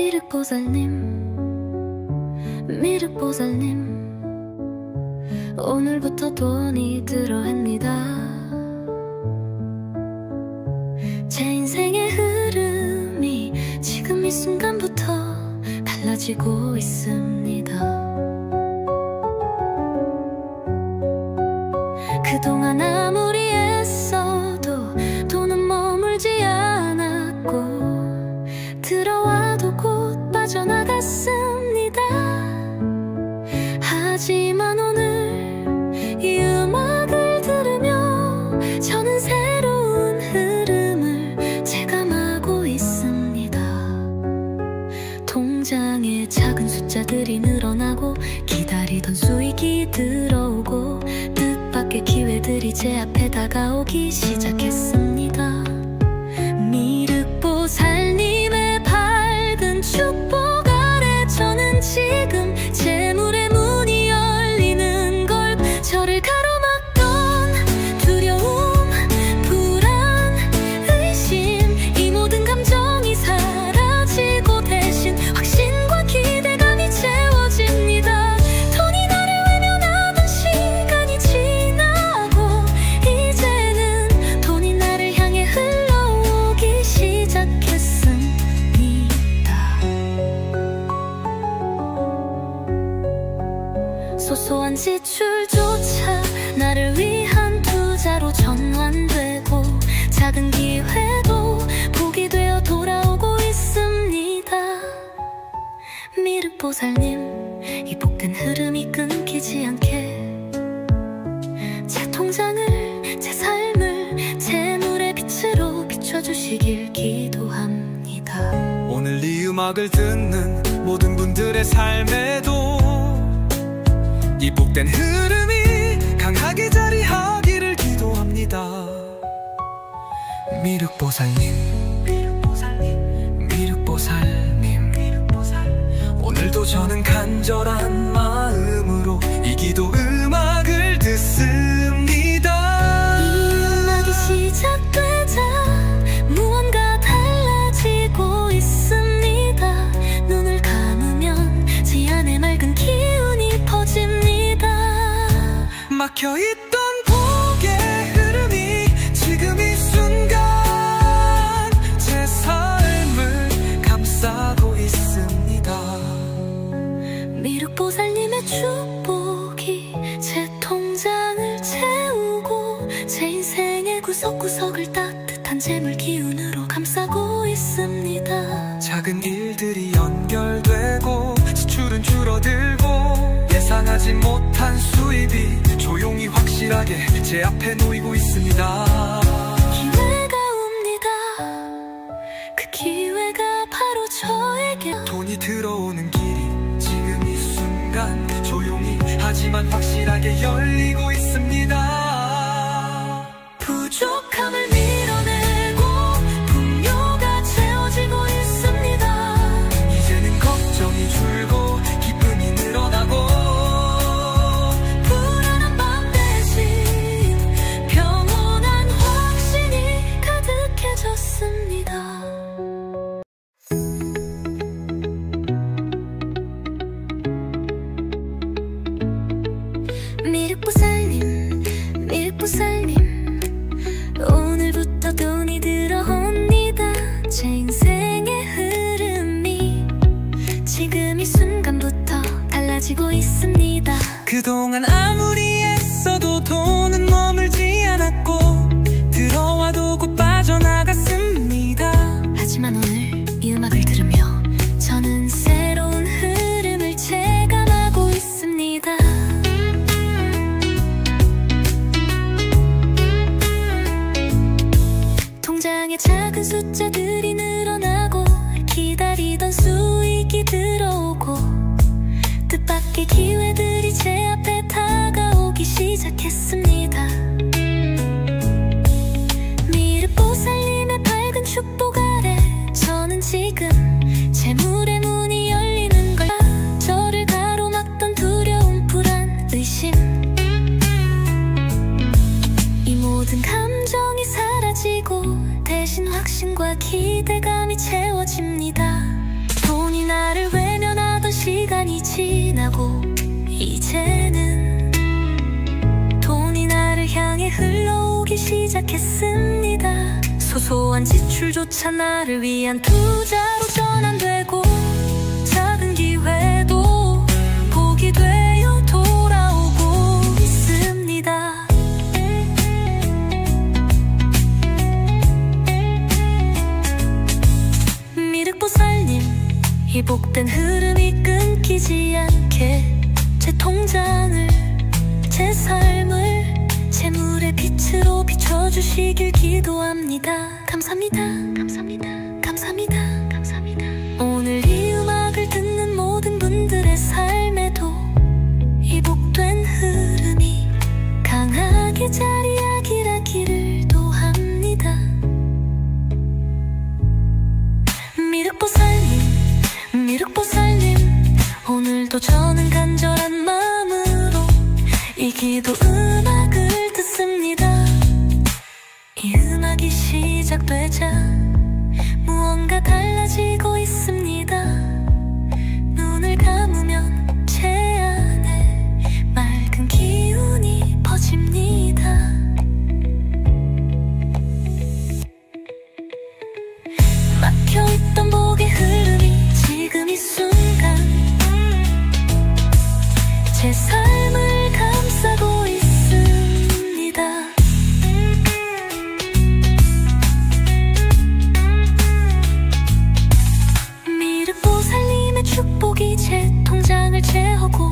미륵보살님, 오늘부터 돈이 들어갑니다. 제 인생의 흐름이 지금 이 순간부터 달라지고 있습니다. 그동안 아무리 애써도 돈은 머물지 않았고 들어와도 곧 빠져나갔습니다. 하지만 오늘 이 음악을 들으며 저는 새로운 흐름을 체감하고 있습니다. 통장에 작은 숫자들이 늘어나고 기다리던 수익이 들어오고 뜻밖의 기회들이 제 앞에 다가오기 시작했습니다. 미륵보살님의 밝은 축복 아래 저는 지금 재물의 문이 열리는 걸 저를 가로막던 두려움, 불안, 의심 이 모든 감정이 사라지고 대신 확신과 기대감이 채워집니다. 돈이 나를 외면하던 시간이 지나고 이제는 돈이 나를 향해 흘러오기 시작했습니다. 소소한 지출조차 나를 위한 투자로 전환되고 작은 기회도 복이 되어 돌아오고 있습니다. 미륵보살님, 이 복된 흐름이 끊기지 않게 제 통장을, 제 삶을 재물의 빛으로 비춰주시길 기도합니다. 오늘 이 음악을 듣는 모든 분들의 삶에도 이 복된 흐름이 강하게 자리하기를 기도합니다. 미륵보살님, 미륵보살님, 오늘도 저는 간절한 마음으로 이 기도 음악을 듣습니다. 이 음악이 시작되자 무언가 달라지고 있습니다. 눈을 감으면 제 안에 맑은 기운이 퍼집니다. 막혀있던 복의 흐름이 지금 이 순간 제 삶을 감싸고 있습니다. 미륵보살님의 축복이 제 통장을 채우고 제 인생의 구석구석을 따뜻한 재물 기운으로 감싸고 있습니다. 작은 일들이 연결되고 지출은 줄어들고 예상하지 못한 수입이 조용히 확실하게 제 앞에 놓이고 있습니다. 기회가 옵니다. 그 기회가 바로 저에게 돈이 들어오는 길이 지금 이 순간 조용히 하지만 확실하게 열리고 있습니다. 부족함을 밀어내고 풍요가 채워지고 있습니다. 이제는 걱정이 줄고 기쁨이 늘어나고 불안한 밤 대신 평온한 확신이 가득해졌습니다. 미륵보살님, 미륵보살님, 오늘부터 돈이 들어옵니다. 제 인생의 흐름이 지금 이 순간부터 달라지고 있습니다. 그동안 아무리 애써도 돈은 머물지 않았고 들어와도 곧 빠져나갔습니다. 하지만 오늘 이 음악을 들으며 저는 새로운 흐름을 체감하고 있습니다. 통장에 작은 숫자들이 늘어나고 기다리던 수익이 들어오고 뜻밖의 기회들이 제 앞에 다가오기 시작했습니다. 미륵보살님의 밝은 축복 아래 저는 지금 재물의 문이 열리는 걸 저를 가로막던 두려움, 불안, 의심 이 모든 감정이 사라지고 대신 확신과 기대감이 채워집니다. 돈이 나를 외면하던 시간이 지나고 이제는 돈이 나를 향해 흘러오기 시작했습니다. 소소한 지출조차 나를 위한 투자로 전환되고 작은 기회도 복이 되어 돌아오고 있습니다. 미륵보살님, 이 복된 흐름이 끊기지 않게 제 통장을, 제 삶을 재물의 빛으로 비춰주시길 기도합니다. 감사합니다. 감사합니다. 감사합니다. 감사합니다. 오늘 이 음악을 듣는 모든 분들의 삶에도 이 복된 흐름이 강하게 자리하기를 도합니다. 미륵보살님, 미륵보살님, 오늘도 저는 간절한 마음으로 이 기도 음악을 듣습니다. 이 음악이 시작되자 무언가 달라지고 있습니다. 눈을 감으면 제 안에 맑은 기운이 퍼집니다. 막혀있던 복의 흐름이 지금 이 순간 제 삶을 감싸고 있습니다. 미륵보살님의 축복이 제 통장을 채우고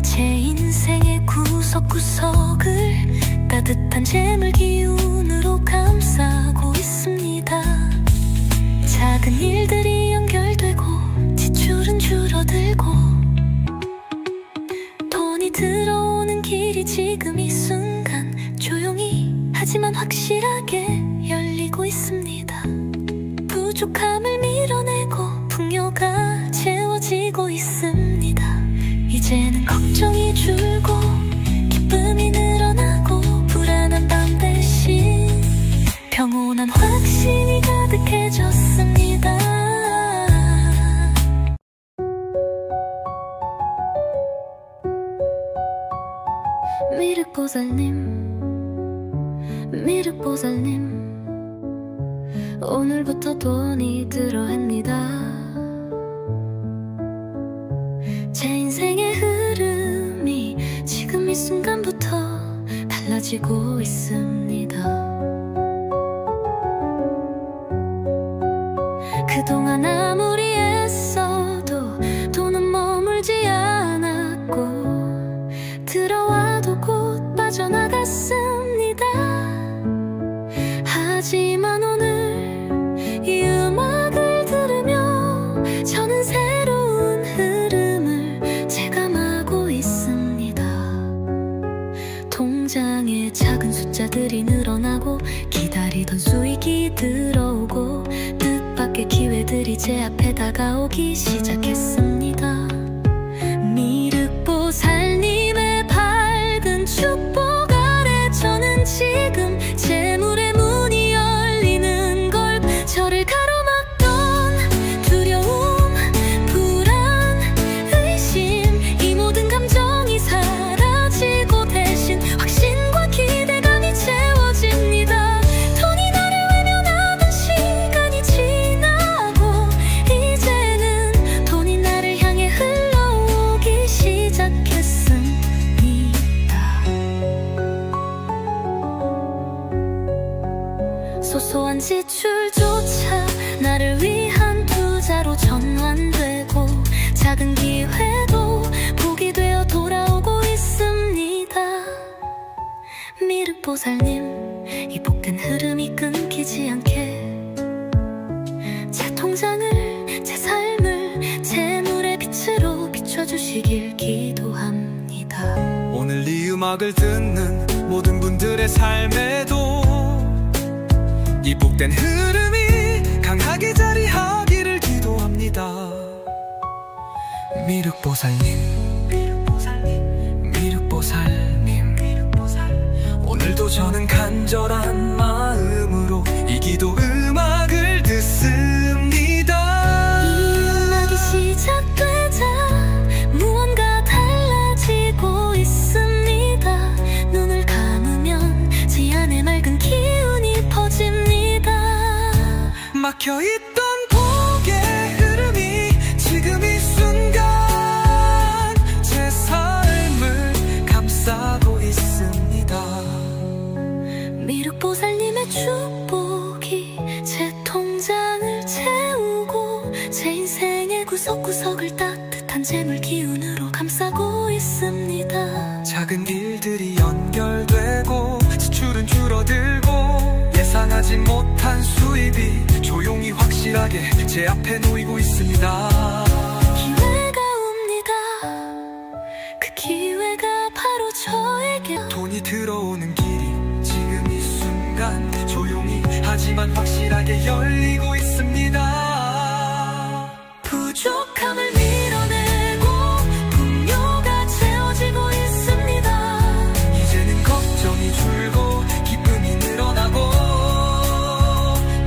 제 인생의 구석구석을 따뜻한 재물 기운으로 감싸고 있습니다. 작은 일들이 연결되고 지출은 줄어들고 돈이 들어오는 길이 지금 이 순간 조용히 하지만 확실하게 열리고 있습니다. 부족함을 밀어내고 풍요가 채워지고 있습니다. 이제는 걱정이 줄고 기쁨이 늘어나고 불안한 밤 대신 평온한 확신이 가득해졌습니다. 미륵보살님, 미륵보살님, 오늘부터 돈이 들어옵니다. 제 인생의 흐름이 지금 이 순간부터 달라지고 있습니다. 그동안 아무리 애써도 돈은 머물지 않았고 들어와도 곧 빠져나갔습니다. 하지만 오늘 이 음악을 들으며 저는 새로운 흐름을 체감하고 있습니다. 통장에 작은 숫자들이 늘어나고 기다리던 수익이 들어오고 뜻밖의 기회들이 제 앞에 다가오기 시작했습니다. 미륵보살님의 밝은 축복 아래 저는 지금 재물의 문이 열리는 걸 저를 가로막던 두려움, 불안, 의심 이 모든 감정이 사라지고 대신 확신과 기대감이 채워집니다. 돈이 나를 외면하던 시간이 지나고 이제는 돈이 나를 향해 흘러오기 시작했습니다. 소소한 지출조차 나를 위한 투자로 전환되고 작은 기회도 복이 되어 돌아오고 있습니다. 미륵보살님, 이 복된 흐름이 끊기지 않게 제 통장을, 제 삶을 재물의 빛으로 비춰주시길 기도합니다. 오늘 이 음악을 듣는 모든 분들의 삶에도 이 복된 흐름이 강하게 자리하기를 기도합니다. 미륵보살님, 미륵보살님, 오늘도 저는 간절한 마음으로 이 기도 음악을 듣습니다. 막혀있던 복의 흐름이 지금 이 순간 제 삶을 감싸고 있습니다. 미륵보살님의 축복이 제 통장을 채우고 제 인생의 구석구석을 따뜻한 재물 기운으로 감싸고 있습니다. 작은 일들이 연결되고 지출은 줄어들고 예상하지 못한 수입이 조용히 확실하게 제 앞에 놓이고 있습니다. 기회가 옵니다. 그 기회가 바로 저에게. 돈이 들어오는 길이 지금 이 순간 조용히 하지만 확실하게 열리고 있습니다. 부족함을 밀어내고 풍요가 채워지고 있습니다. 이제는 걱정이 줄고 기쁨이 늘어나고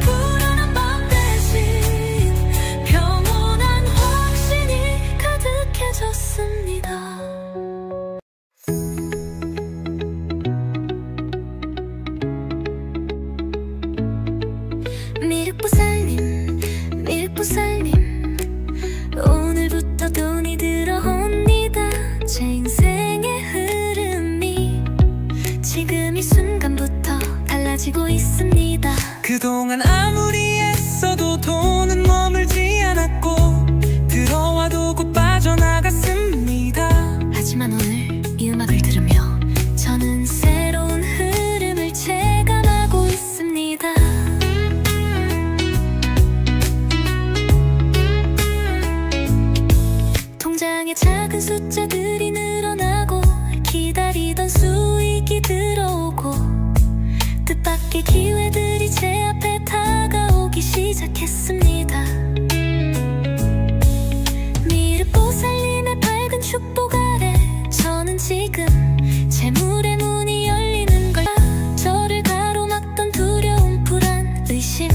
불안한 밤 대신 평온한 확신이 가득해졌습니다. 미륵보살님, 미륵보살님, 오늘부터 돈이 들어옵니다. 제 인생의 흐름이 지금 이 순간부터 달라지고 있습니다. 그동안 아무리 애써도 돈은 머물지 않았고 들어와도 곧 빠져나갔습니다. 하지만 오늘 이 음악을 들으며 저는 새로운 흐름을 체감하고 있습니다. 통장에 작은 숫자들이 늘어나고 기다리던 수익이 들어오고 뜻밖의 기회들이 제 앞에 다가오기 시작했습니다. 미륵보살님의 밝은 축복 아래 저는 지금 재물의 문이 열리는 걸. 저를 가로막던 두려움, 불안, 의심,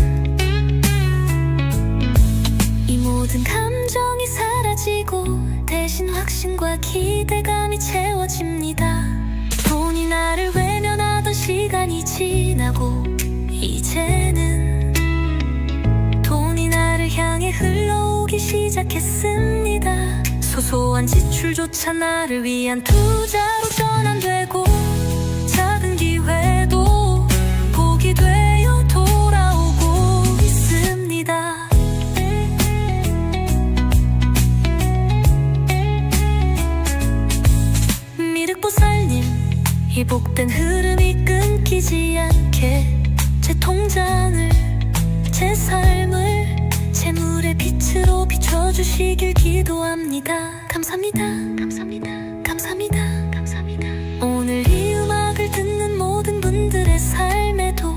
이 모든 감정이 사라지고 대신 확신과 기대감이 채워집니다. 돈이 나를 외면하던 시간이 지나고 이제는 돈이 나를 향해 흘러오기 시작했습니다. 소소한 지출조차 나를 위한 투자로 전환되고 작은 기회도 복이 되어 돌아오고 있습니다. 미륵보살님, 이 복된 흐름이 끊기지 않게 제 통장을, 제 삶을 재물의 빛으로 비춰주시길 기도합니다. 감사합니다. 감사합니다. 감사합니다. 감사합니다. 오늘 이 음악을 듣는 모든 분들의 삶에도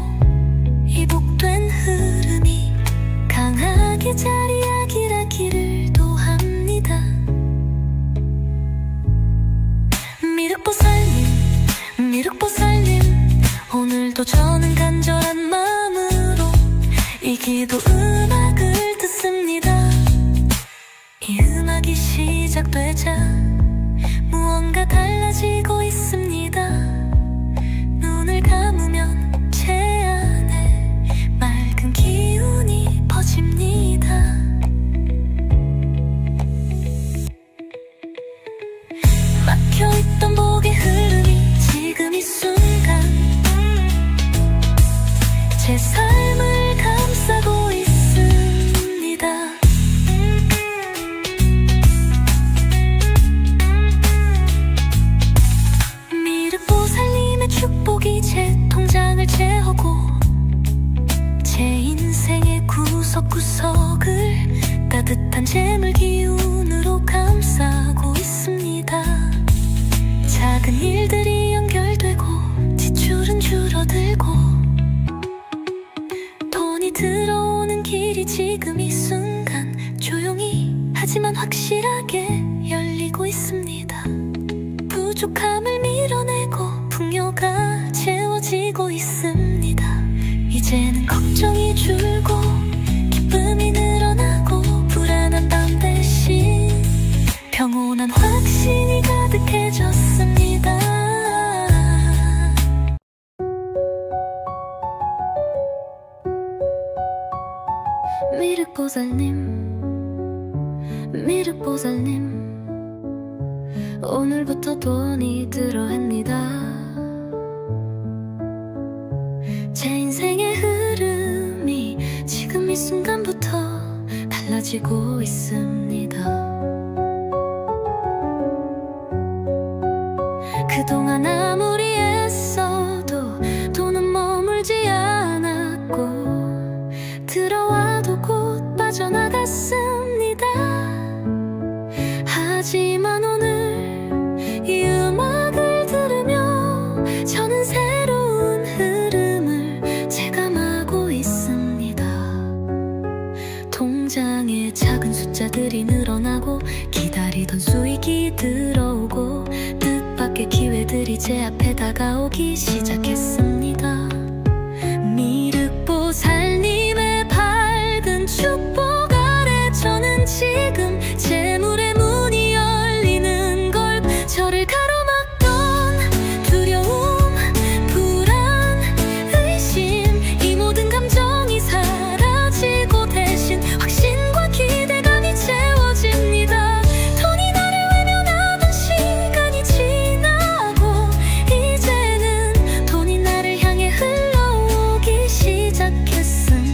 이 복된 흐름이 강하게 자리하기를 도합니다. 미륵보살님, 미륵보살님, 오늘도 저는 간절한 마음으로 이 기도 음악을 듣습니다. 이 음악이 시작되자 무언가 달라지고 있습니다. 눈을 감으면 제 안에 맑은 기운이 퍼집니다. 막혀있던 복의 흐름이 지금 이 순간 제 삶을 감싸고 있습니다. 미륵보살님의 축복이 제 통장을 채우고 제 인생의 구석구석을 따뜻한 재물 기운으로 감싸고 있습니다. 작은 일들이 연결되고 지출은 줄어들고 돈이 들어오는 길이 지금 이 순간 조용히 하지만 확실하게 열리고 있습니다. 부족함을 밀어내고 풍요가 채워지고 있습니다. 이제는 걱정이 줄고 기쁨이 늘어나고 불안한 밤 대신 평온한 확신이 가득해졌습니다. 미륵보살님, 오늘부터 돈이 들어옵니다. 제 인생의 흐름이 지금 이 순간부터 달라지고 있습니다. 그동안 아무리 애써도 돈은 머물지 않았고 들어와도 곧 빠져나갔습니다. 하지만 오늘 이 음악을 들으며 저는 새로운 흐름을 체감하고 있습니다. 통장에 작은 숫자들이 늘어나고 기다리던 수익이 들어오고 뜻밖의 기회들이 제 앞에 다가오기 시작했습니다. 미륵보살님의 밝은 축복 아래 저는 지금 재물의 문이 열리는 걸, 저를 가로막던 두려움, 불안, 의심, 이 모든 감정이 사라지고 대신 확신과 기대감이 채워집니다. 돈이 나를 외면하던 시간이 지나고 이제는 돈이 나를 향해 흘러오기 시작했습니다.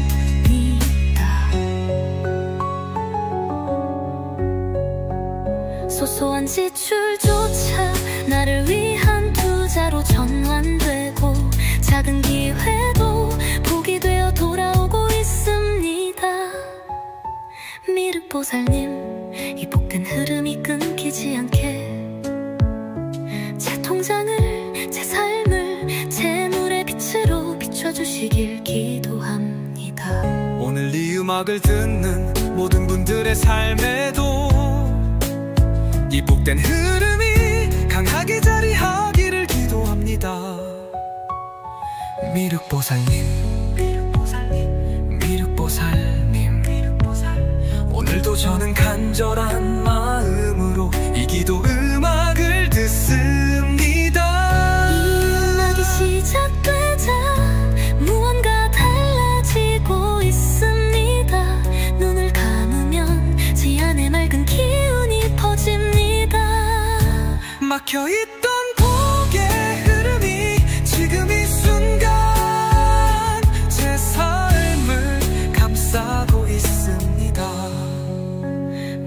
소소한 지출조차 나를 위한 투자로 전환되고 작은 기회도 복이 되어 돌아오고 있습니다. 미륵보살님, 이 복된 흐름이 끊기지 않게 제 통장을, 제 삶을 재물의 빛으로 비춰주시길 기도합니다. 오늘 이 음악을 듣는 모든 분들의 삶에도 이 복된 흐름이 강하게 자리하기를 기도합니다. 미륵보살님, 미륵보살님, 오늘도 저는 간절한 마음으로 이 기도 음악을 듣습니다. 이 음악이 시작되자 무언가 달라지고 있습니다. 눈을 감으면 제 안에 맑은 기운이 퍼집니다. 막혀있던 복의 흐름이 지금 이 순간 제 삶을 감싸고 있습니다.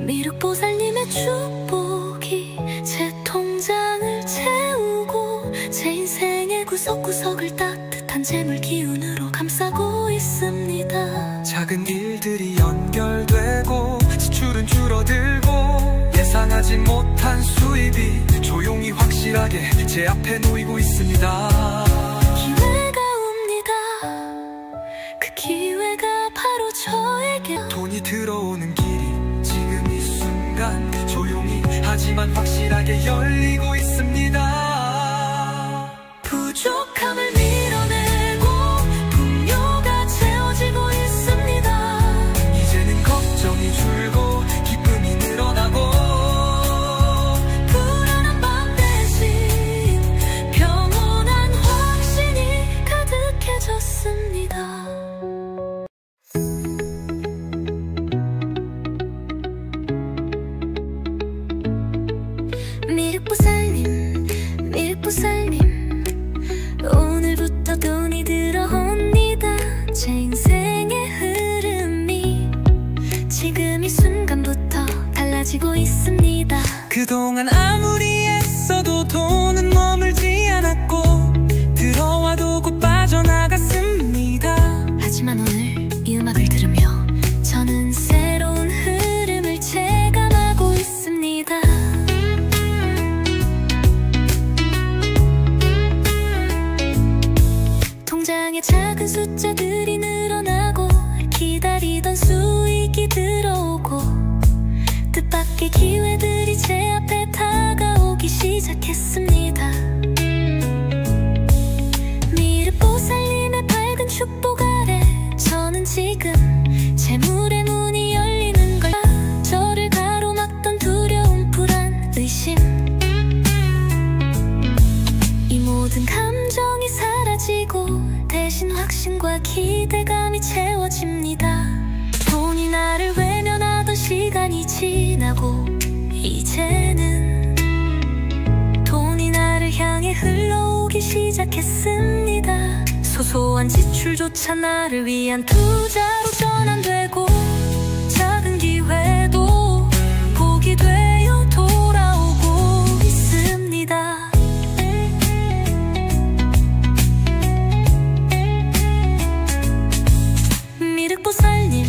미륵보살님의 축복이 제 통장을 채우고 제 인생의 구석구석을 따뜻한 재물 기운으로 감싸고 있습니다. 작은 일들이 연결되고 지출은 줄어들고 예상하지 못한 수입이 조용히 확실하게 제 앞에 놓이고 있습니다. 기회가 옵니다. 그 기회가 바로 저에게. 돈이 들어오는 길이 지금 이 순간 조용히 하지만 확실하게 열리고 있습니다. 부족함을 밀어내고 풍요가 채워지고 있습니다. 이제는 걱정이 줄고 기쁨이 늘어나고 불안한 밤 대신 평온한 확신이 가득해졌습니다. 미륵보살님, 미륵보살님, 오늘부터 돈이 들어옵니다. 제 인생의 흐름이 지금 이 순간부터 달라지고 있습니다. 그동안 아무리 애써도 돈은 머물지 않았고 들어와도 곧 빠져나갔습니다. 하지만 오늘 이 음악을 들으며 저는 새로운 흐름을 체감하고 있습니다. 통장에 작은 숫자들이 늘어나고 기다리던 수익이 들어오고 뜻밖의 기회들이 제 앞에 다가오기 시작했습니다. 미륵보살님의 밝은 축복 아래 저는 지금 재물의 문이 열리는 걸, 저를 가로막던 두려움, 불안, 의심, 이 모든 감정이 사라지고 대신 확신과 기대감이 채워집니다. 돈이 돈이 나를 외면하던 시간이 지나고 이제는 돈이 나를 향해 흘러오기 시작했습니다. 소소한 지출조차 나를 위한 투자로 전환되고 작은 기회도 복이 되어 돌아오고 있습니다. 미륵보살님,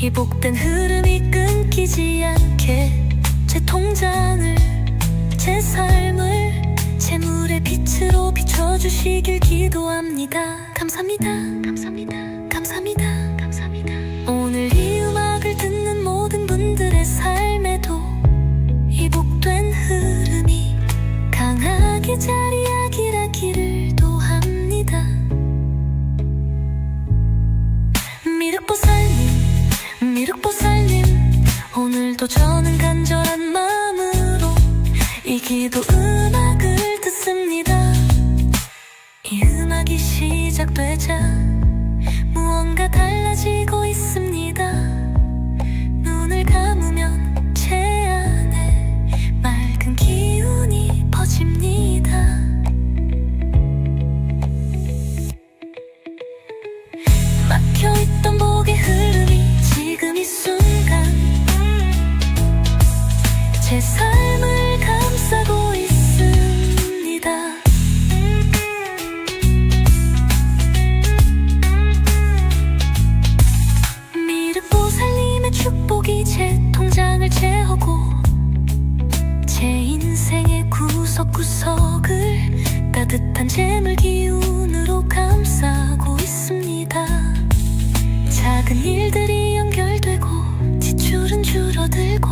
이 복된 흐름이 끊기지 않게 제 통장을, 제 삶을 재물의 빛으로 비춰주시길 기도합니다. 감사합니다. 감사합니다. 감사합니다. 감사합니다. 오늘 이 음악을 듣는 모든 분들의 삶에도 이 복된 흐름이 강하게 자리하기를 도합니다. 미륵보살님, 미륵보살님, 오늘도 저는 간절한 마음으로 이 기도 음악을 듣습니다. 이 음악이 시작되자 무언가 달라지고 있습니다. 눈을 감으면 제 안에 맑은 기운이 퍼집니다. 막혀있던 복의 흐름이 지금 이 순간 제 삶을 감싸고 있습니다. 미륵보살님의 축복이 제 통장을 채우고 제 인생의 구석구석을 따뜻한 재물 기운으로 감싸고 있습니다. 작은 일들이 연결되고 지출은 줄어들고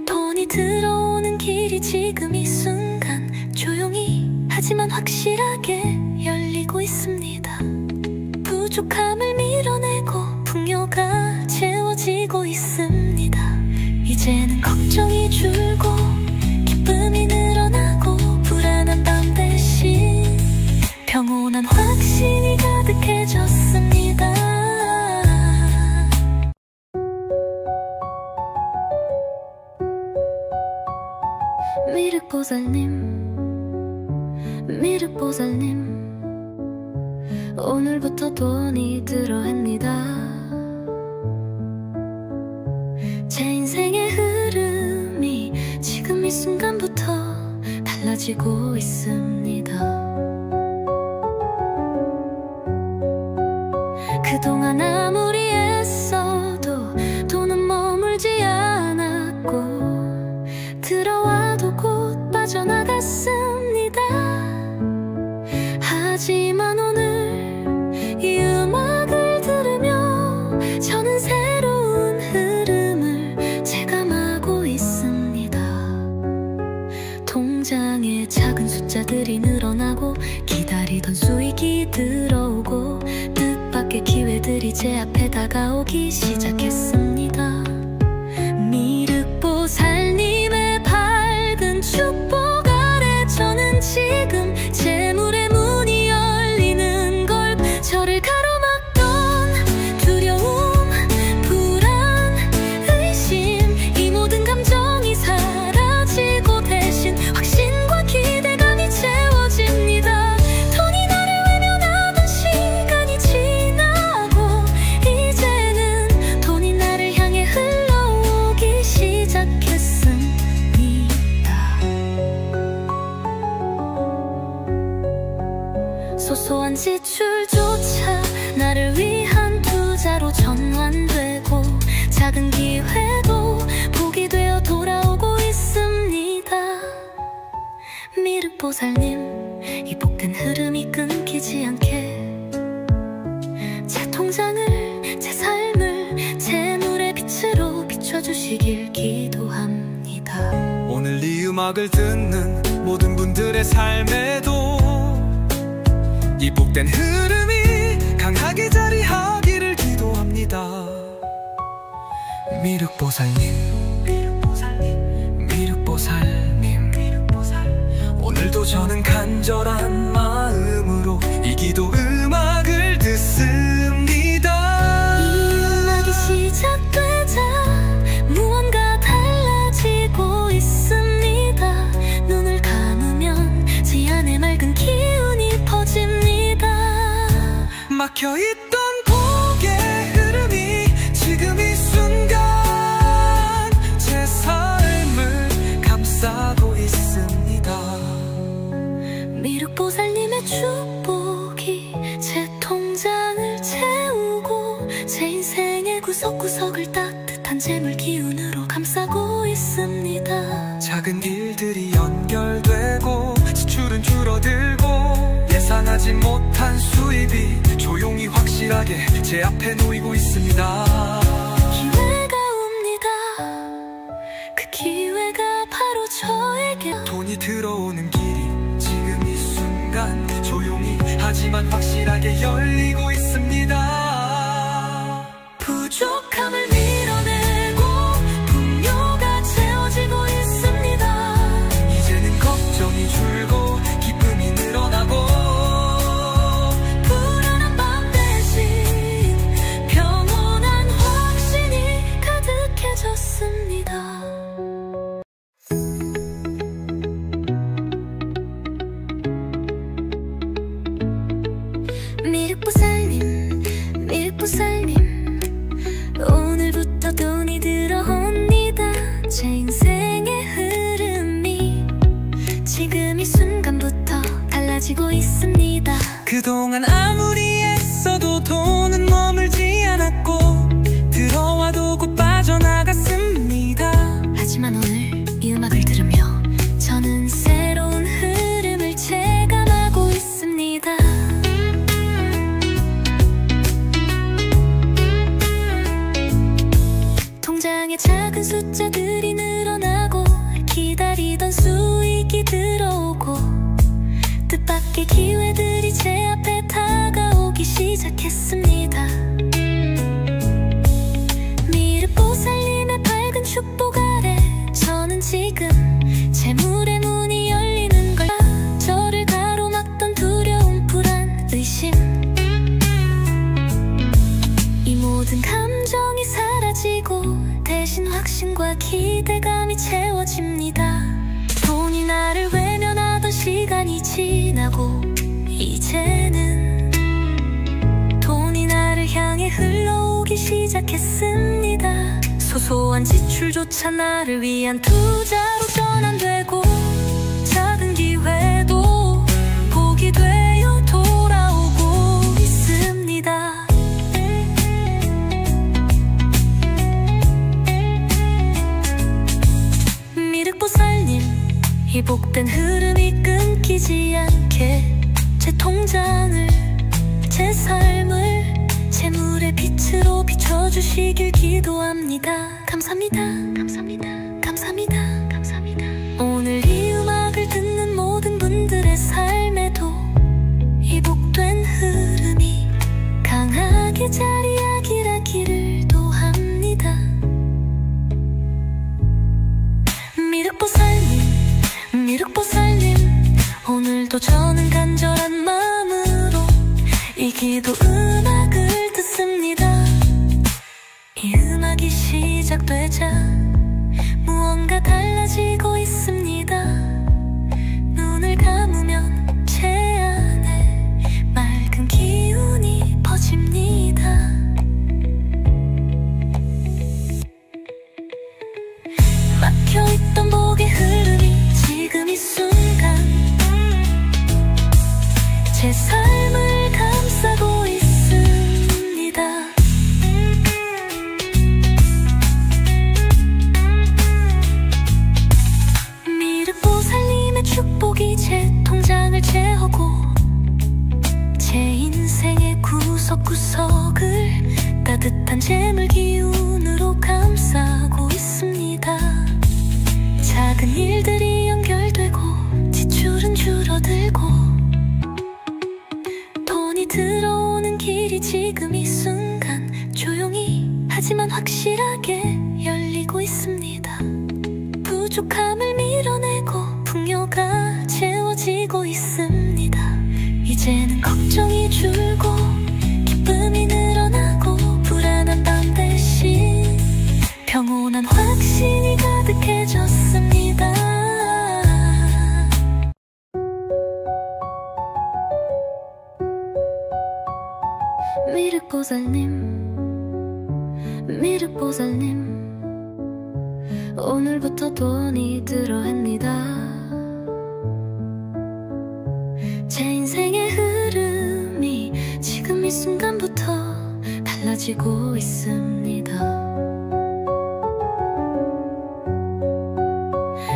돈이 들어오는 길이 지금 이 순간 조용히 하지만 확실하게 열리고 있습니다. 부족함을 밀어내고 풍요가 채워지고 있습니다. 이제는 걱정이 줄고 기쁨이 늘어나고 불안한 밤 대신 평온한 확신이 가득해졌습니다. 미륵보살님, 미륵보살님, 오늘부터 돈이 들어옵니다. 제 인생의 흐름이 지금 이 순간부터 달라지고 있습니다. 그동안 아무리 애써도 돈은 머물지 않았고 들어와도 곧 빠져나갔습니다. 하지만 오늘 이 음악을 들으며 저는 새로운 흐름을 체감하고 있습니다. 통장에 작은 숫자들이 늘어나고 기다리던 수익이 들어오고 뜻밖의 기회들이 제 앞에 다가오기 시작했습니다. 미륵보살님의 밝은 축복 아래 저는 지금 재물의 문이 열리는 걸 저를 가로막던 두려움, 불안, 의심 이 모든 감정이 사라지고 대신 확신과 기대감이 채워집니다. 돈이 나를 외면하던 시간이 지나고 이제는 돈이 나를 향해 흘러오기 시작했습니다. 소소한 지출조차 나를 위한 투자로 전환되고 작은 기회도 복이 되어 돌아오고 있습니다. 미륵보살님, 이 복된 흐름이 끊기지 않게 제 통장을, 제 삶을 재물의 빛으로 비춰주시길 기도합니다. 오늘 이 음악을 듣는 모든 분들의 삶에도 이 복된 흐름이 강하게 자리하기를 기도합니다. 미륵보살님, 미륵보살님, 오늘도 저는 간절한 마음으로 이 기도 음악을 듣습니다. 막혀있던 복의 흐름이 지금 이 순간 제 삶을 감싸고 있습니다. 미륵보살님의 축복이 제 통장을 채우고 제 인생의 구석구석을 따뜻한 재물 기운으로 감싸고 있습니다. 작은 일들이 연결되고 지출은 줄어들고 예상하지 못한 수입이 조용히 확실하게 제 앞에 놓이고 있습니다. 기회가 옵니다. 그 기회가 바로 저에게. 돈이 들어오는 길이 지금 이 순간 조용히 하지만 확실하게 열리고 있습니다. 부족함을 밀어내고 풍요가 채워지고 있습니다. 이제는 걱정이 줄고 기쁨이 늘어나고 불안한 밤 대신 평온한 확신이 가득해졌습니다. 미륵보살님, 미륵보살님, 오늘부터 돈이 들어옵니다. 제 인생의 흐름이 지금 이 순간부터 달라지고 있습니다. 그동안 아무리 애써도 돈은 머물지 않았고 들어와도 곧 빠져나갔습니다. 하지만 오늘 이 음악을 들으며 저는 새로운 흐름을 체감하고 있습니다. 통장에 작은 숫자들이 늘어나고 기다리던 수익이 들어오고 뜻밖의 기회들이 제 앞에 다가오기 시작했습니다. 미륵보살님의 밝은 축복 아래 저는 지금 재물의 문이 열리는 걸. 저를 가로막던 두려움, 불안, 의심, 이 모든 감정이 사라지고 대신 확신과 기대감이 채워집니다. 돈이 나를 외면하던 시간이 지나고 이제는 돈이 나를 향해 흘러오기 시작했습니다. 소소한 지출조차 나를 위한 투자로 전환되고 작은 기회도 복이 되어 돌아오고 있습니다. 미륵보살님, 이 복된 흐름이 끊기지 않게 제 통장을, 제 삶을 재물의 빛으로 비춰주시길 기도합니다. 감사합니다. 감사합니다. 감사합니다. 감사합니다. 오늘 이 음악을 듣는 모든 분들의 삶에도 이 복된 흐름이 강하게 자리하기를 도합니다. 미륵보살님, 미륵보살님, 오늘도 저는 간절한 마음으로 이 기도 음악을 듣습니다. 이 음악이 시작되자 무언가 달라지고 있습니다. 눈을 감으면 제 안에 맑은 기운이 퍼집니다. 막혀있던 복의 흐름이 지금 이 순간 제 삶을 감싸고 있습니다. 미륵보살님의 축복이 제 통장을 채우고 제 인생의 구석구석을 따뜻한 재물 기운으로 감싸고 있습니다. 작은 일들이 연결되고 지출은 줄어들고 돈이 들어오는 길이 지금 이 순간 조용히 하지만 확실하게 열리고 있습니다. 부족함을 밀어내고 풍요가 채워지고 있습니다. 이제는 걱정이 줄고 기쁨이 늘어나고 불안한 밤 대신 평온한 확신이 가득해졌습니다. 미륵보살님, 오늘부터 돈이 들어옵니다. 제 인생의 흐름이 지금 이 순간부터 달라지고 있습니다.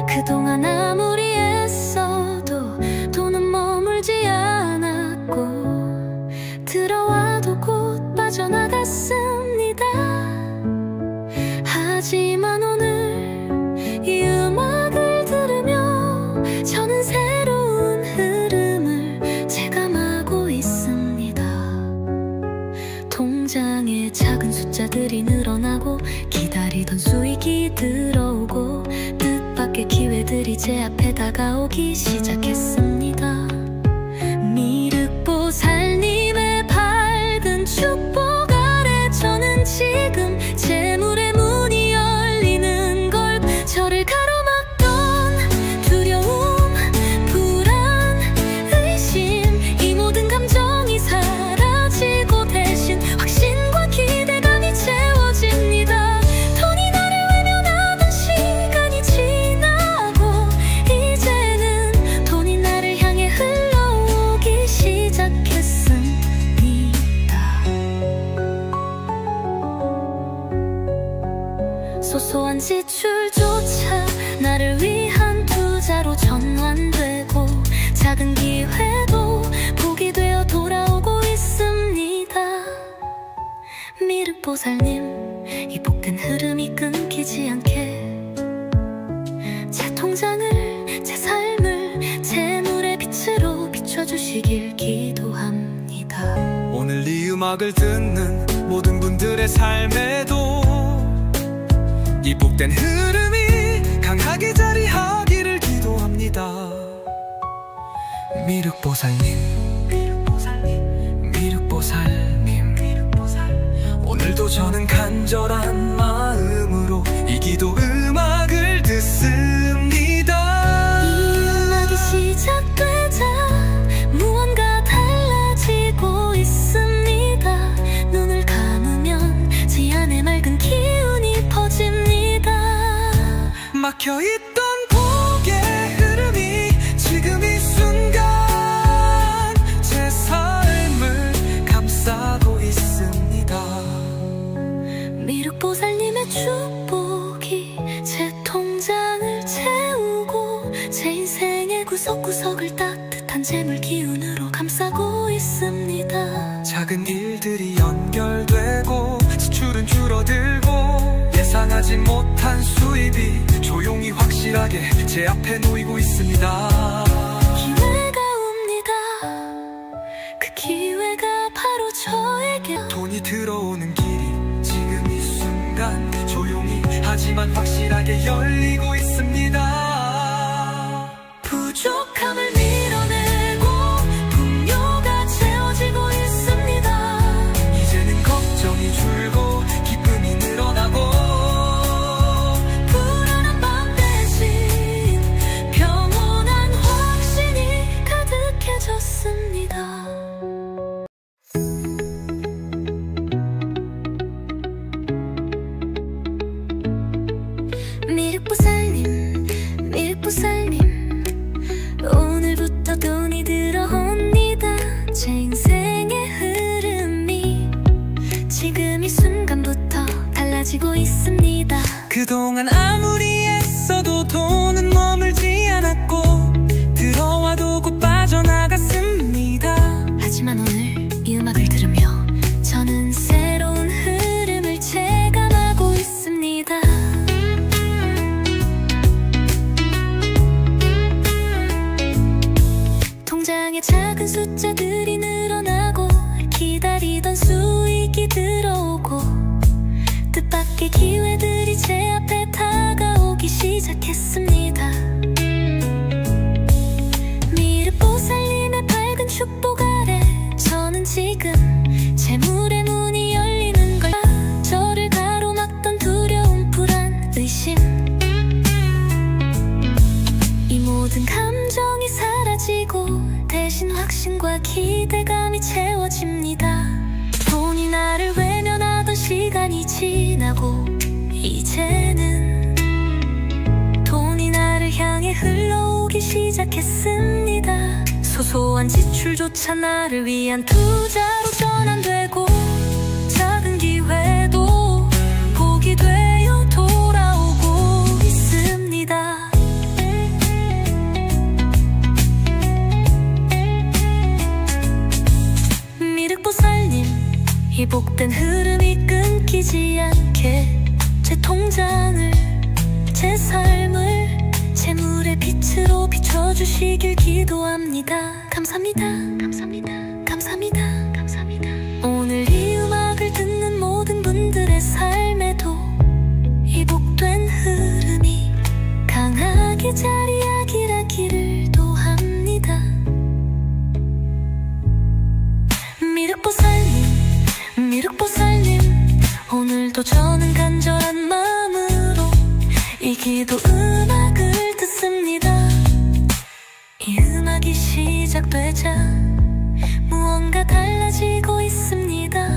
그동안 아무리 애써도 돈은 머물지 않았고 들어와도 곧 빠져나갔습니다. 하지만 오늘 이 음악을 들으며 저는 새로운 흐름을 체감하고 있습니다. 통장에 작은 숫자들이 늘어나고 기다리던 수익이 들어오고 뜻밖의 기회들이 제 앞에 다가오기 시작했습니다. 미륵보살님의 밝은 축복 아래 저는 지금 재물의 문이 열리는 걸, 저를 가로막던 두려움, 불안, 의심, 이 모든 감정이 사라지고 대신 확신과 기대감이 채워집니다. 돈이 나를 외면하던 시간이 지나고 이제는 돈이 나를 향해 흘러오기 시작했습니다. 소소한 지출조차 나를 위한 투자로 전환되고 작은 기회도 복이 되어 돌아오고 있습니다. 미륵보살님, 이 복된 흐름이 끊기지 않게 제 통장을, 제 삶을 재물의 빛으로 비춰주시길 기도합니다. 오늘 이 음악을 듣는 모든 분들의 삶에도 이 복된 흐름이 강하게 자리하기를 기도합니다. 미륵보살님, 미륵보살님, 오늘도 저는 간절한 마음으로 이 기도 음악을 듣습니다. 이 음악이 시작되자 무언가 달라지고 있습니다. 눈을 감으면 제 안에 맑은 기운이 퍼집니다. 막혀있던 복의 흐름이 지금 이 순간 제 삶을 감싸고 있습니다. 미륵보살님의 축복이 제 통장을 채우고 제 인생의 구석구석을 따뜻한 재물 기운으로 감싸고 있습니다. 작은 일들이 연결되고 지출은 줄어들고 예상하지 못한 수입이 조용히 확실하게 제 앞에 놓이고 있습니다. 기회가 옵니다. 그 기회가 바로 저에게. 돈이 들어오는 길이 지금 이 순간 조용히 하지만 확실하게 열리고 있습니다. 부족함을 밀어내고 풍요가 채워지고 있습니다. 이제는 걱정이 줄고 기쁨이 늘어나고 불안한 밤 대신 평온한 확신이 가득해졌습니다. 미륵보살님, 미륵보살님, 오늘부터 돈이 들어옵니다. 제 인생의 흐름이 지금 이 순간부터 달라지고 있습니다. 그동안 아무리 애써도 돈은 머물지 않았고 들어와도 곧 빠져나갔습니다. 하지만 오늘 이 음악을 들으며 저는 새로운 흐름을 체감하고 있습니다. 통장에 작은 숫자들이 늘어나고 기다리던 수익이 들어오고 뜻밖의 기회들이 제 앞에 다가오기 시작했습니다. 미륵보살님의 밝은 축복 아래 저는 지금 재물의 문이 열리는 걸, 저를 가로막던 두려움, 불안, 의심, 이 모든 감정이 사라지고 대신 확신과 기대감이 채워집니다. 되고 이제는 돈이 나를 향해 흘러오기 시작했습니다. 소소한 지출조차 나를 위한 투자로 전환되고 작은 기회도 복이 되어 돌아오고 있습니다. 미륵보살님, 이 복된 흐름이 끊기지 않게 제 통장을, 제 삶을 재물의 빛으로 비춰주시길 기도합니다. 감사합니다. 감사합니다. 감사합니다. 감사합니다. 오늘 이 음악을 듣는 모든 분들의 삶에도 이 복된 흐름이 강하게 자리하기를 도합니다. 미륵보살님, 미륵보살님, 오늘도 저는 간절한 마음으로 이 기도 음악을 듣습니다. 이 음악이 시작되자 무언가 달라지고 있습니다.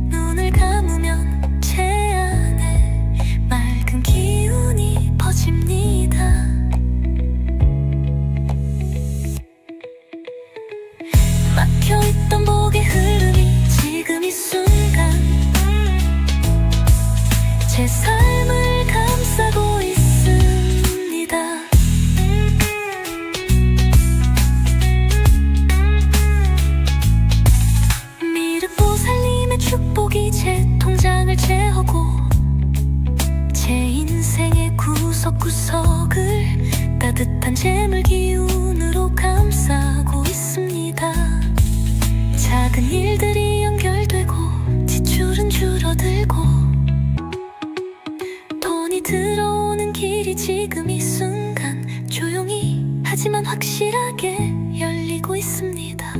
눈을 감으면 제 안에 맑은 기운이 퍼집니다. 막혀있던 복의 흐름이 지금 이 순간 제 삶을 감싸고 있습니다. 미륵보살님의 축복이 제 통장을 채우고 제 인생의 구석구석을 따뜻한 재물 기운으로 감싸고 있습니다. 작은 일들이 연결되고 지출은 줄어들고 돈이 들어오는 길이 지금 이 순간 조용히 하지만 확실하게 열리고 있습니다.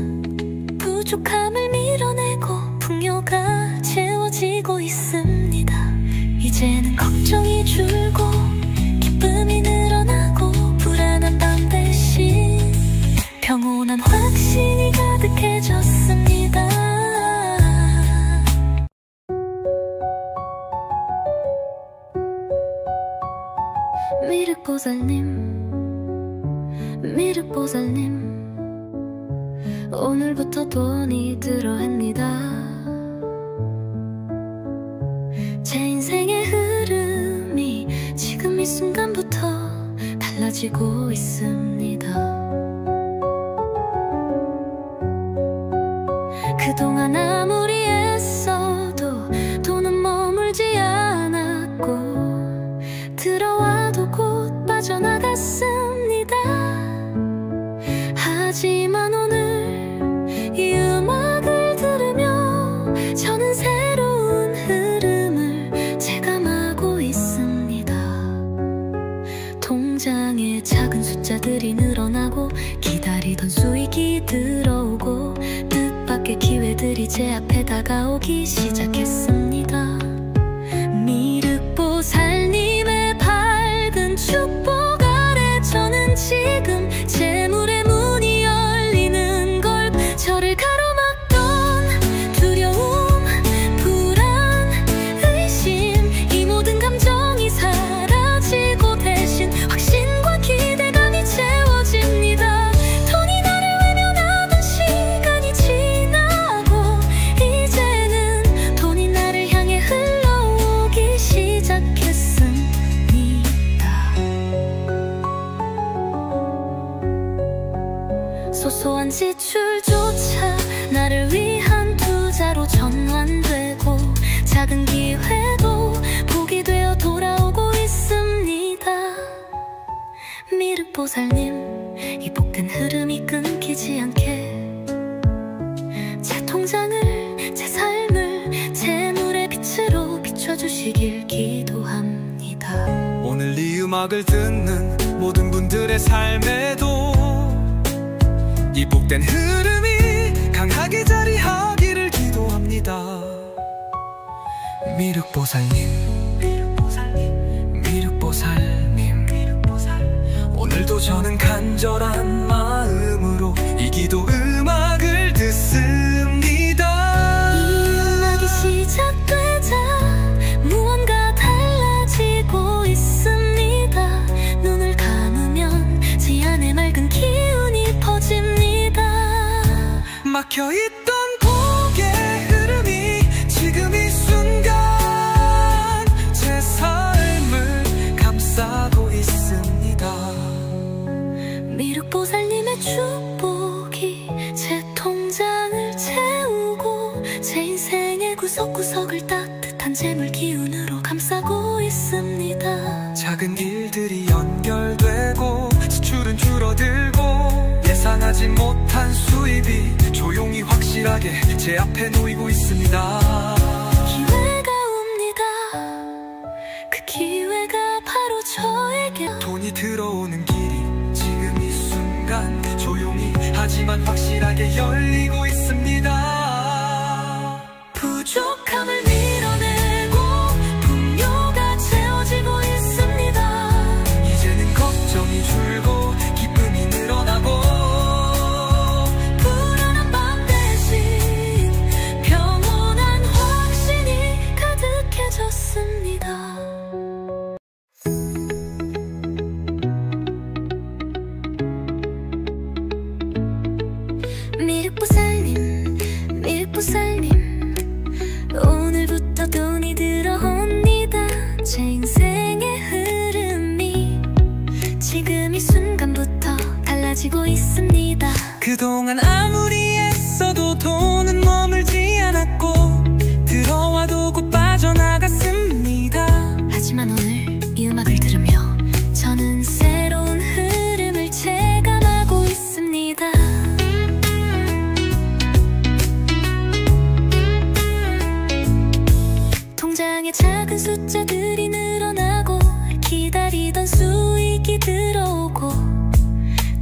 부족함을 밀어내고 풍요가 채워지고 있습니다. 이제는 걱정이 줄고 기쁨이 늘어나고 불안한 밤 대신 평온한 확신이 가득해졌습니다. 미륵보살님, 미륵보살님, 오늘부터 돈이 들어옵니다. 제 인생의 흐름이 지금 이 순간부터 달라지고 있습니다. 그동안 아무리 애써도 돈은 머물지 않았고 들어와도 곧 빠져나갔습니다. 하지만 오늘 이 음악을 들으며 저는 새로운 흐름을 체감하고 있습니다. 통장에 작은 숫자들이 늘어나고 기다리던 수익이 들어오고 뜻밖의 기회들이 제 앞에 다가오기 시작했습니다. 미륵보살님의 밝은 축복 아래 저는 지금 재물의 문이 열리는 걸 저를 가로막던 두려움, 불안, 의심 이 모든 감정이 사라지고 대신 확신과 기대감이 채워집니다. 돈이 나를 외면하던 시간이 지나고 이제는 돈이 나를 향해 흘러오기 시작했습니다. 소소한 지출조차 나를 위한 투자로 전환되고 작은 기회도 복이 되어 돌아오고 있습니다. 미륵보살님, 이 복된 흐름이 끊기지 않게 제 통장을, 제 삶을 재물의 빛으로 비춰주시길 기도합니다. 오늘 이 음악을 듣는 모든 분들의 삶에도 이 복된 흐름이 강하게 자리하기를 기도합니다. 미륵보살님, 미륵보살님, 오늘도 저는 간절한 마음으로 이 기도 음악을 듣습니다. 이 음악이 시작되자 제 인생의 구석구석을 따뜻한 재물 기운으로 감싸고 있습니다. 작은 일들이 연결되고 지출은 줄어들고 예상하지 못한 수입이 조용히 확실하게 제 앞에 놓이고 있습니다. 기회가 옵니다. 그 기회가 바로 저에게. 돈이 들어오는 길이 지금 이 순간 조용히 하지만 확실하게 열리고 있습니다. 부족함을 밀어내고 풍요가 채워지고 있습니다. 이제는 걱정이 줄고 기쁨이 늘어나고 불안한 밤 대신 평온한 확신이 가득해졌습니다. 미륵보살님, 미륵보살님, 오늘부터 돈이 들어옵니다. 제 인생의 흐름이 지금 이 순간부터 달라지고 있습니다. 그동안 아무리 애써도 돈은 머물지 않았고 들어와도 곧 빠져나갔습니다. 하지만 오늘 이 음악을 들으며 저는 새로운 흐름을 체감하고 있습니다. 통장에 작은 숫자들이 늘어나고 기다리던 수익이 들어오고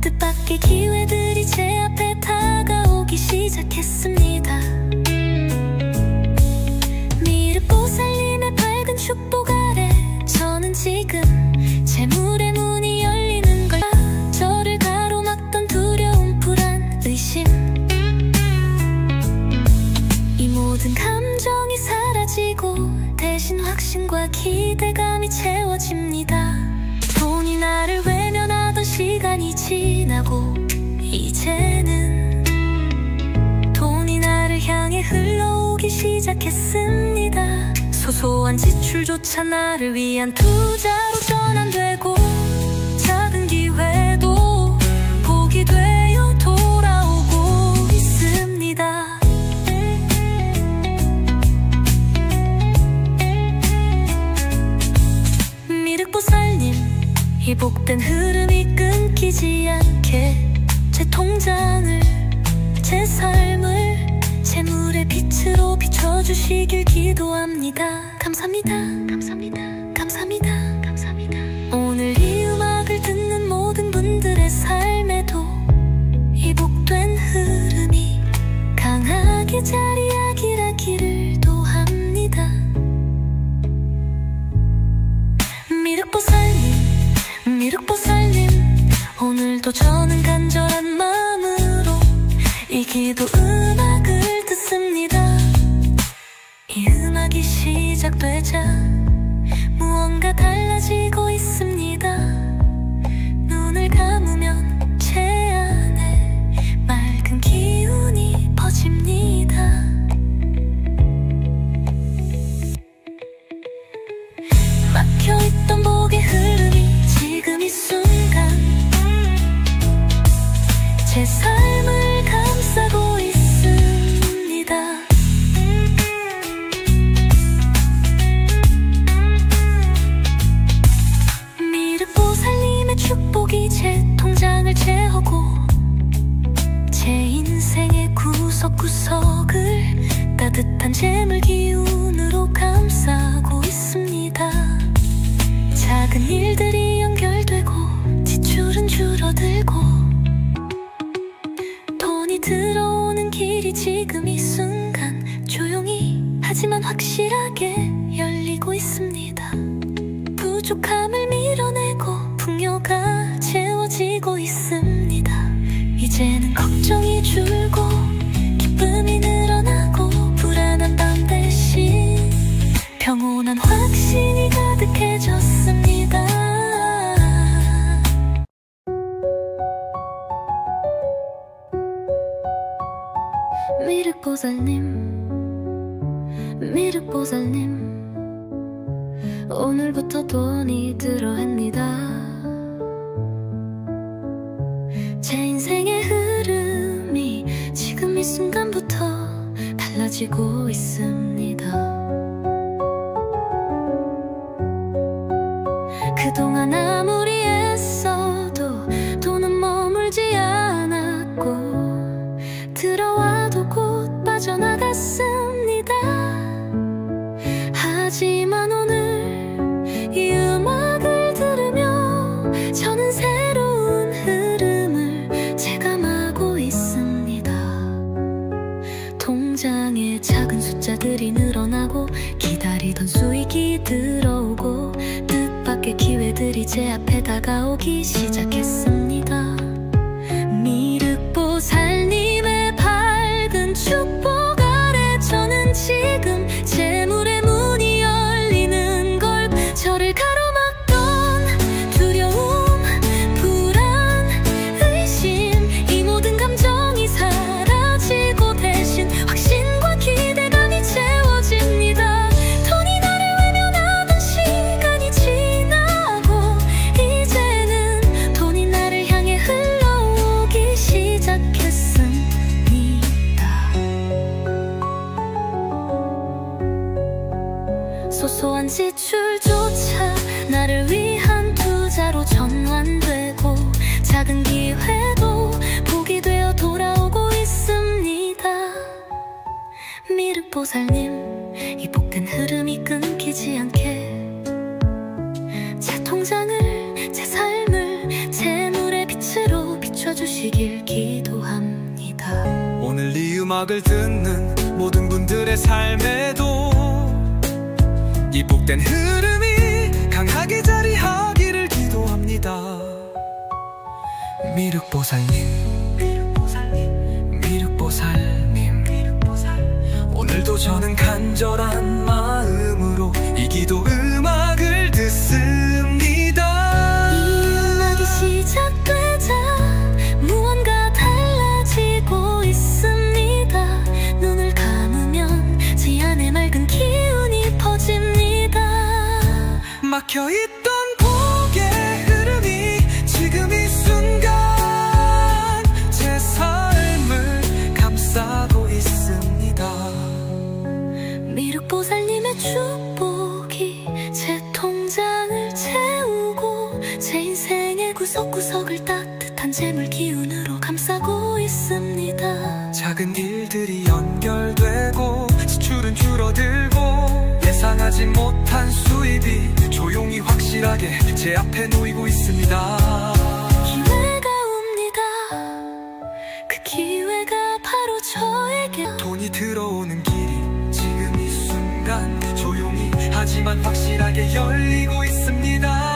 뜻밖의 기회들이 제 앞에 다가오기 시작했습니다. 미륵보살님의 밝은 축복 아래 저는 지금 재물의 문이 열리는 걸. 저를 가로막던 두려움, 불안, 의심, 이 모든 감정이 사라지고 대신 확신과 기대감이 채워집니다. 돈이 나를 외면하던 시간이 지나고 이제는 돈이 나를 향해 흘러오기 시작했습니다. 소소한 지출조차 나를 위한 투자로 전환되고 작은 기회도 복이 되어 돌아오고 있습니다. 미륵보살님, 이 복된 흐름이 끊기지 않게 제 통장을, 제 삶을 재물의 빛으로 비춰주시길 기도합니다. 감사합니다. 감사합니다. 감사합니다. 감사합니다. 오늘 이 음악을 듣는 모든 분들의 삶에도 이 복된 흐름이 강하게 자리하기를 도합니다. 미륵보살님, 미륵보살님, 오늘도 저는 간절한 마음으로 이 기도 음악을 듣습니다. 이 음악이 시작되자 무언가 달라지고 있습니다. 눈을 감으면 제 안에 맑은 기운이 퍼집니다. 막혀있던 복의 흐름이 지금 이 순간 제 삶을 감싸고 있습니다. 미륵보살님의 축복이 제 통장을 채우고 제 인생의 구석구석을 따뜻한 재물 기운으로 감싸고 있습니다. 작은 일들이 연결되고 지출은 줄어들고 돈이 들어오는 길이 지금 이 순간 조용히 하지만 확실하게 열리고 있습니다. 부족함을 밀어내고 풍요가 채워지고 있습니다. 이제는 걱정이 줄고 기쁨이 늘어나고 불안한 밤 대신 평온한 확신이 가득해졌습니다. 미륵보살님, 미륵보살님, 오늘부터 돈이 들어옵니다. 제 인생의 흐름이 지금 이 순간부터 달라 달라지고 있습니다. 그동안 아무리 애써도 돈은 머물지 않았고 들어와도 곧 빠져나갔습니다. 하지만 오늘 이 음악을 들으며 저는 새로운 흐름을 체감하고 있습니다. 통장에 작은 숫자들이 늘어나고 기다리던 수익이 들어오고 뜻밖의 기회들이 제 앞에 다가오기 시작했습니다. 미륵보살님의 밝은 축복 아래 저는 지금 재물의 문이 열리는 걸 저를 가로막던 두려움, 불안, 의심 이 모든 감정이 사라지고 대신 확신과 기대감이 채워집니다. 돈이 나를 외면하던 시간이 지나고 이제는 돈이 나를 향해 흘러오기 시작했습니다. 소소한 지출조차 나를 위한 투자로 전환되고 작은 기회도 복이 되어 돌아오고 있습니다. 미륵보살님, 이 복된 흐름이 끊기지 않게 제 통장을, 제 삶을 재물의 빛으로 비춰주시길 기도합니다. 오늘 이 음악을 듣는 모든 분들의 삶에도 이 복된 흐름이 강하게 자리하기를 기도합니다. 미륵보살님, 미륵보살님, 오늘도 저는 간절한 마음으로 이 기도 음악을 듣습니다. 이 음악이 시작되자 무언가 달라지고 있습니다. 눈을 감으면 제 안에 맑은 기운이 퍼집니다. 막혀있던 복의 흐름이 지금 이 순간 제 삶을 감싸고 있습니다. 미륵보살님의 축복이 제 통장을 채우고 제 인생의 구석구석을 따뜻한 재물 기운으로 감싸고 있습니다. 작은 일들이 연결되고 지출은 줄어들고 예상하지 못한 수입이 조용히 확실하게 제 앞에 놓이고 있습니다. 기회가 옵니다. 그 기회가 바로 저에게 돈이 들어오는 길이 지금 이 순간 조용히 하지만 확실하게 열리고 있습니다.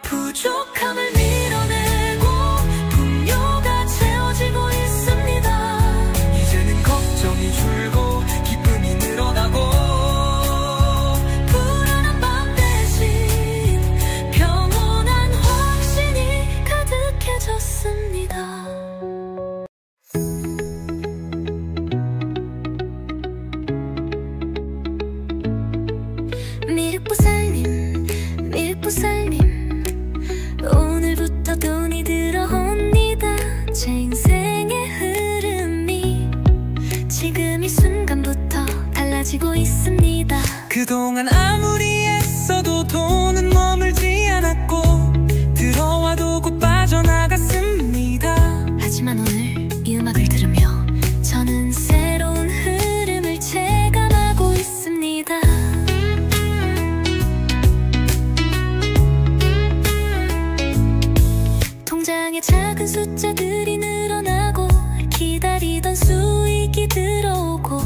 부족함을 밀어내고 풍요가 채워지고 있습니다. 이제는 걱정이 줄고 기쁨이 늘어나고 불안한 밤 대신 평온한 확신이 가득해졌습니다. 미륵보살님, 미륵보살님, 오늘부터 돈이 들어옵니다. 제 인생의 흐름이 지금 이 순간부터 달라지고 있습니다. 그동안 아무리 애써도 돈은 머물지 않았고 들어와도 곧 빠져나갔습니다. 하지만 오늘 이 음악을 들으며 저는 새로운 흐름을 체감하고 있습니다. 통장에 작은 숫자들이 늘어나고 기다리던 수익이 들어오고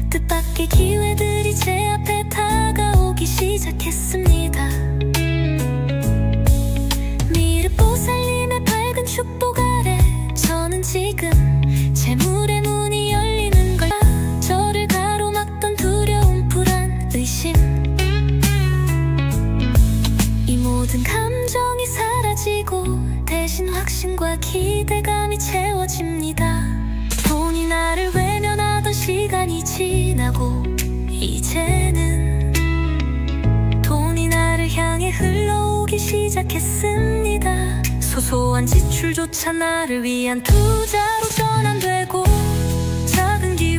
뜻밖의 기회들이 제 앞에 다가오기 시작했습니다. 미륵보살님의 밝은 축복 아래 저는 지금 재물의 문이 열리는 걸 저를 가로막던 두려움, 불안, 의심 이 모든 감정이 사라지고 대신 확신과 기대감이 채워집니다. 돈이 나를 외면하던 시간이 지나고 이제는 돈이 나를 향해 흘러오기 시작했습니다. 소소한 지출조차 나를 위한 투자로 전환되고 작은 기회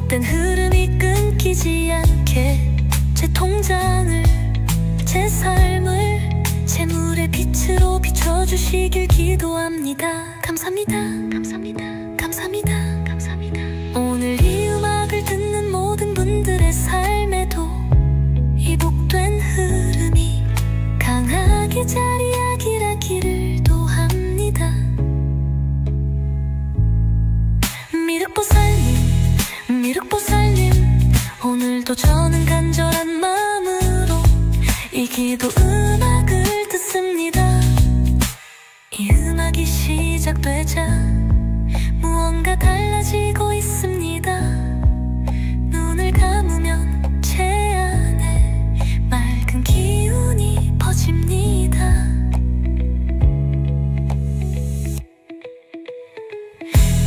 복된 흐름이 끊기지 않게 제 통장을, 제 삶을 재물의 빛으로 비춰주시길 기도합니다. 감사합니다. 감사합니다. 감사합니다. 감사합니다. 오늘 이 음악을 듣는 모든 분들의 삶에도 이 복된 흐름이 강하게 자리하기를 도합니다. 미륵보살님, 미륵보살님, 오늘도 저는 간절한 마음으로 이 기도 음악을 듣습니다. 이 음악이 시작되자 무언가 달라지고 있습니다. 눈을 감으면 제 안에 맑은 기운이 퍼집니다.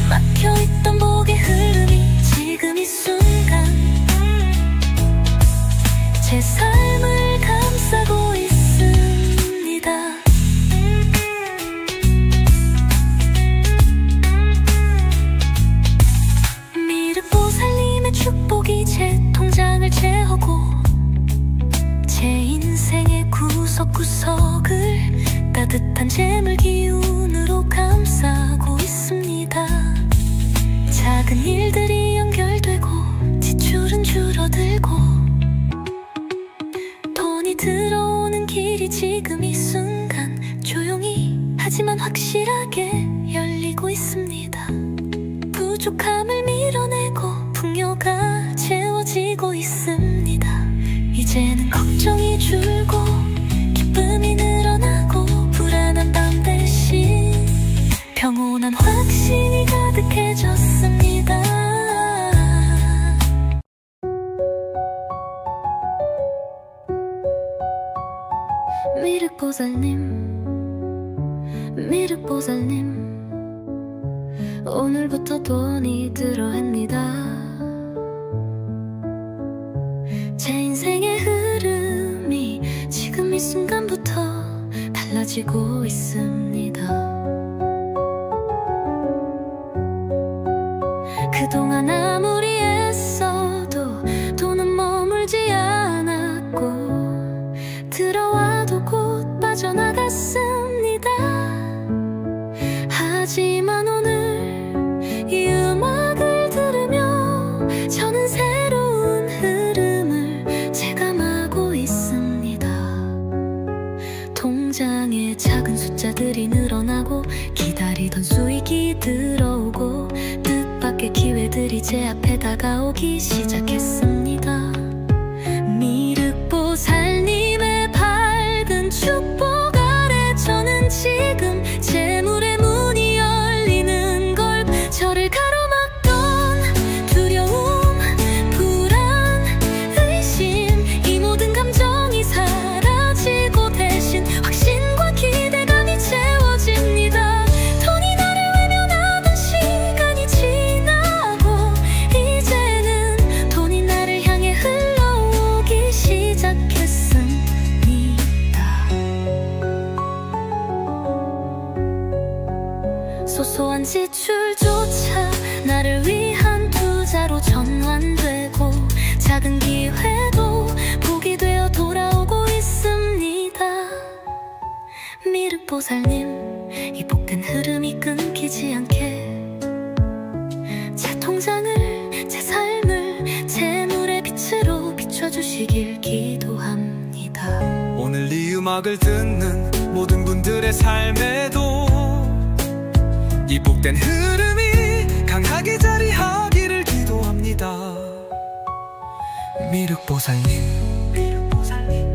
막혀있던 복의 흐름이 지금 이 순간 제 삶을 감싸고 있습니다. 미륵보살님의 축복이 제 통장을 채우고 제 인생의 구석구석을 따뜻한 재물 기운으로 감싸고 있습니다. 작은 일들이 연결되고 지출은 줄어들고 돈이 들어오는 길이 지금 이 순간 조용히 하지만 확실하게 열리고 있습니다. 부족함을 밀어내고 풍요가 채워지고 있습니다. 이제는 걱정이 줄고 기쁨이 늘어나고 불안한 밤 대신 평온한 확신이 가득해졌습니다. 미륵보살님, 미륵보살님, 오늘부터 돈이 들어옵니다. 제 인생의 흐름이 지금 이 순간부터 달라지고 있습니다. 그동안 아무리 애써도 돈은 머물지 않았고 들어와도 곧 빠져나갔습니다. 하지만 오늘 이 음악을 들으며 저는 새로운 흐름을 체감하고 있습니다. 통장에 작은 숫자들이 늘어나고 기다리던 수익이 들어오고 뜻밖의 기회들이 제 앞에 다가오기 시작했습니다. 미륵보살님의 밝은 축복 아래 저는 지금 재물의 문이 열리는 걸, 저를 가로막던 두려움, 불안, 의심, 이 모든 감정이 사라지고 대신 확신과 기대감이 채워집니다. 돈이 나를 외면하던 시간이 지나고 이제는 돈이 나를 향해 흘러오기 시작했습니다. 소소한 지출조차 나를 위한 투자로 전환되고 작은 기회도 복이 되어 돌아오고 있습니다. 미륵보살님, 이 복된 흐름이 끊기지 않게 제 통장을, 제 삶을 재물의 빛으로 비춰주시길 기도합니다. 오늘 이 음악을 듣는 모든 분들의 삶에도 이 복된 흐름이 강하게 자리하기를 기도합니다. 미륵보살님, 미륵보살님,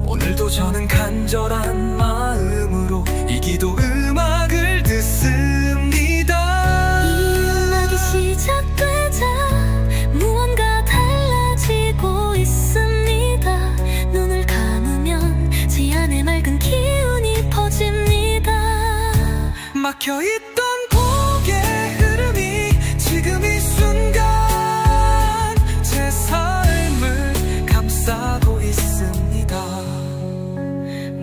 오늘도 저는 간절한 마음으로 이 기도 음악을 듣습니다. 이 음악이 시작되자 무언가 달라지고 있습니다. 눈을 감으면 제 안에 맑은 기운이 퍼집니다. 막혀있던 복의 흐름이 지금 이 순간 제 삶을 감싸고 있습니다.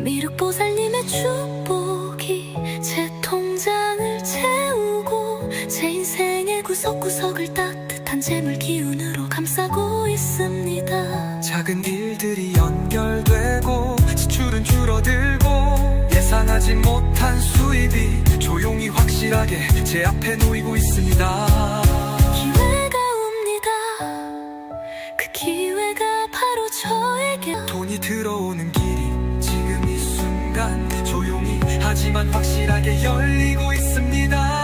미륵보살님의 축복이 제 통장을 채우고 제 인생의 구석구석을 따뜻한 재물 기운으로 감싸고 있습니다. 작은 일들이 연결되고 지출은 줄어들고 예상하지 못한 수입이 조용히 확실하게 제 앞에 놓이고 있습니다. 기회가 옵니다. 그 기회가 바로 저에게. 돈이 들어오는 길이 지금 이 순간 조용히 하지만 확실하게 열리고 있습니다.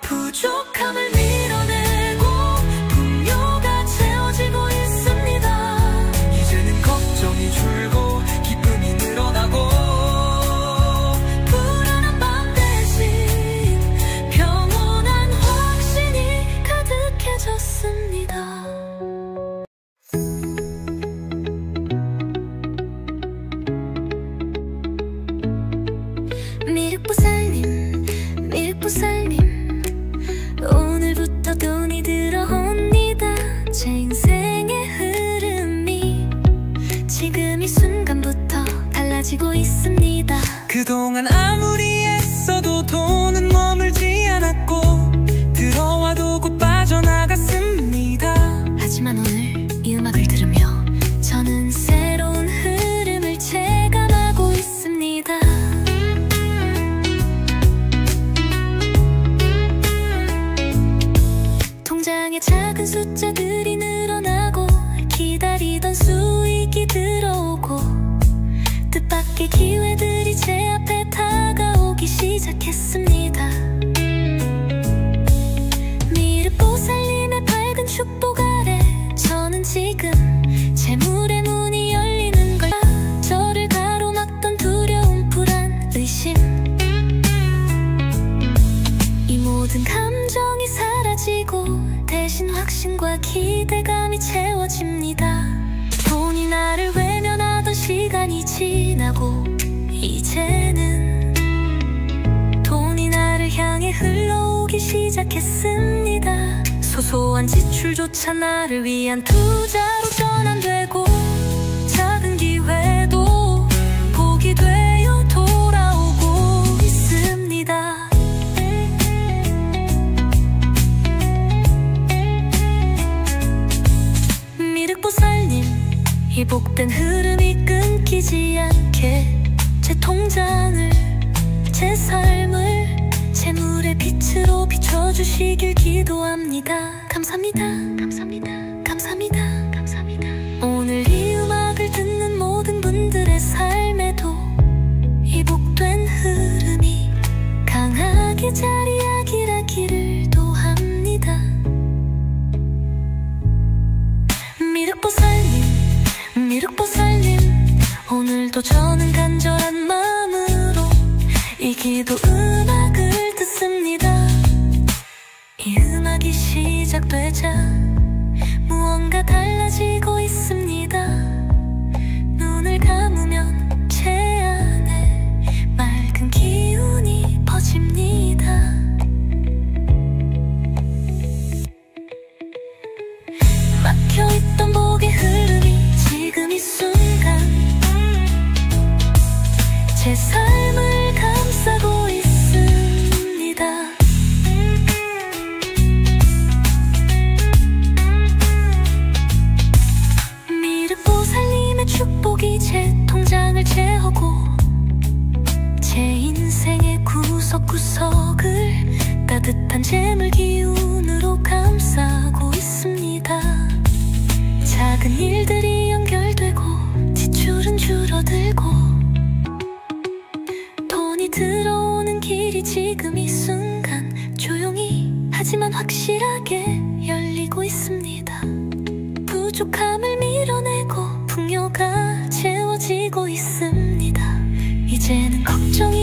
부족함을 밀어내고 풍요가 채워지고 있습니다. 이제는 걱정이 줄고 기쁨이 늘어나고 불안한 밤 대신 평온한 확신이 가득해졌습니다. 미륵보살님, 미륵보살님, 오늘부터 돈이 들어옵니다. 제 인생의 흐름이 지금 이 순간부터 달라지고 있습니다. 그동안 아무리 애써도 돈은 머물지 않았고 들어와도 곧 빠져나갔습니다. 하지만 오늘 이 음악을 들으며 저는 새로운 흐름을 체감하고 있습니다. 통장에 작은 숫자들이 늘어나고 기다리던 수익이 들어오고 뜻밖의 기회들이 제 앞에 다가오기 시작했습니다. 미륵보살님의 밝은 축복 아래 저는 지금 재물의 문이 열리는 걸. 저를 가로막던 두려움, 불안, 의심, 이 모든 감정이 사라지고 대신 확신과 기대감이 채워집니다. 돈이 나를 외면하던 시간이 지나고 이제는 돈이 나를 향해 흘러오기 시작했습니다. 소소한 지출조차 나를 위한 투자로 전환되고 작은 기회도 복이 되어 돌아오고 있습니다. 미륵보살님, 이 복된 흐름이 끊기지 않게 제 통장을, 제 삶을 재물의 빛으로 비춰주시길 기도합니다. 감사합니다. 감사합니다. 감사합니다. 감사합니다. 오늘 이 음악을 듣는 모든 분들의 삶에도 이 복된 흐름이 강하게 자리하기를 도합니다. 미륵보살님, 미륵보살님, 오늘도 저는 간절한 마음으로 이 기도 음악을 듣습니다. 이 음악이 시작되자 무언가 달라지고 있습니다. 눈을 감으면 제 안에 맑은 기운이 퍼집니다. 막혀있던 복의 흐름이 지금 이 순간 제 삶을 감싸고 있습니다. 미륵보살님의 축복이 제 통장을 채우고 제 인생의 구석구석을 따뜻한 재물 기운으로 감싸고 있습니다. 작은 일들이 연결되고 지출은 줄어들고 돈이 들어오는 길이 지금 이 순간 조용히 하지만 확실하게 열리고 있습니다. 부족함을 밀어내고 풍요가 채워지고 있습니다. 이제는 걱정